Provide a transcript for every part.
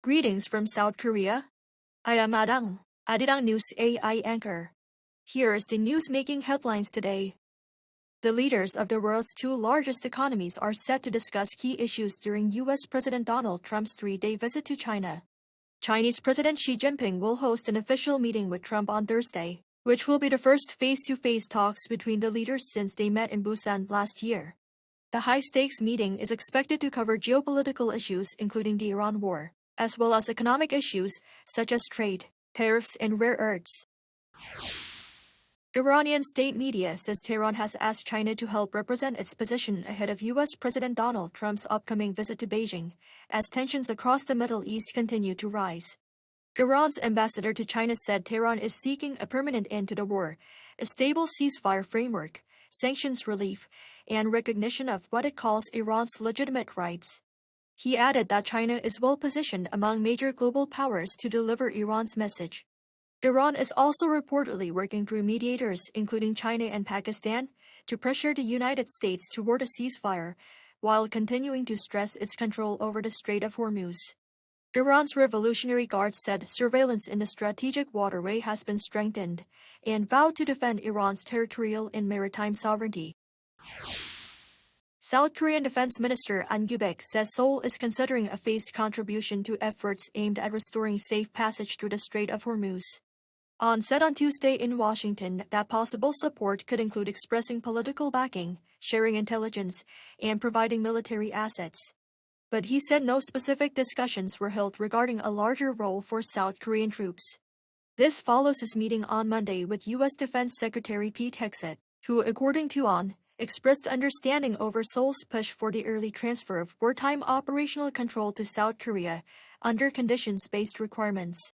Greetings from South Korea. I am Arirang News AI anchor. Here is the news-making headlines today. The leaders of the world's two largest economies are set to discuss key issues during U.S. President Donald Trump's three-day visit to China. Chinese President Xi Jinping will host an official meeting with Trump on Thursday, which will be the first face-to-face talks between the leaders since they met in Busan last year. The high-stakes meeting is expected to cover geopolitical issues including the Iran war, as well as economic issues such as trade, tariffs, and rare earths. Iranian state media says Tehran has asked China to help represent its position ahead of U.S. President Donald Trump's upcoming visit to Beijing, as tensions across the Middle East continue to rise. Iran's ambassador to China said Tehran is seeking a permanent end to the war, a stable ceasefire framework, sanctions relief, and recognition of what it calls Iran's legitimate rights. He added that China is well positioned among major global powers to deliver Iran's message. Iran is also reportedly working through mediators, including China and Pakistan, to pressure the United States toward a ceasefire, while continuing to stress its control over the Strait of Hormuz. Iran's Revolutionary Guard said surveillance in the strategic waterway has been strengthened, and vowed to defend Iran's territorial and maritime sovereignty. South Korean Defense Minister An Gyubek says Seoul is considering a phased contribution to efforts aimed at restoring safe passage through the Strait of Hormuz. An said on Tuesday in Washington that possible support could include expressing political backing, sharing intelligence, and providing military assets. But he said no specific discussions were held regarding a larger role for South Korean troops. This follows his meeting on Monday with U.S. Defense Secretary Pete Hegseth, who, according to An, expressed understanding over Seoul's push for the early transfer of wartime operational control to South Korea under conditions-based requirements.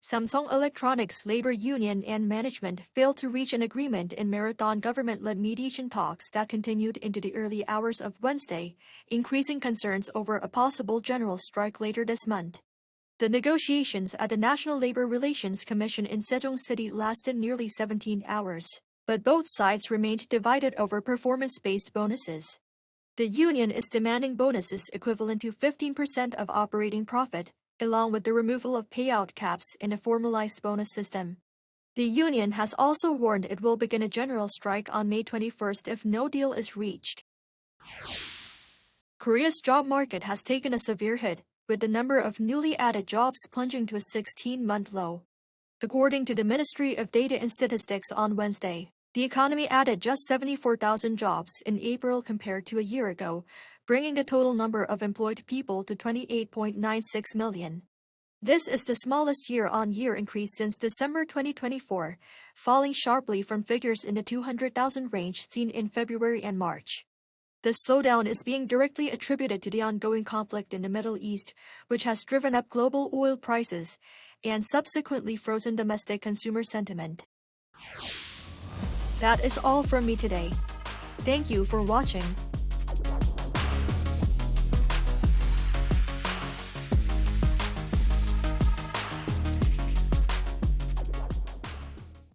Samsung Electronics labor union and management failed to reach an agreement in marathon government-led mediation talks that continued into the early hours of Wednesday, increasing concerns over a possible general strike later this month. The negotiations at the National Labor Relations Commission in Sejong City lasted nearly 17 hours. But both sides remained divided over performance-based bonuses. The union is demanding bonuses equivalent to 15% of operating profit, along with the removal of payout caps in a formalized bonus system. The union has also warned it will begin a general strike on May 21st if no deal is reached. Korea's job market has taken a severe hit, with the number of newly added jobs plunging to a 16-month low. According to the Ministry of Data and Statistics on Wednesday, the economy added just 74,000 jobs in April compared to a year ago, bringing the total number of employed people to 28.96 million. This is the smallest year-on-year increase since December 2024, falling sharply from figures in the 200,000 range seen in February and March. The slowdown is being directly attributed to the ongoing conflict in the Middle East, which has driven up global oil prices and subsequently frozen domestic consumer sentiment. That is all from me today. Thank you for watching.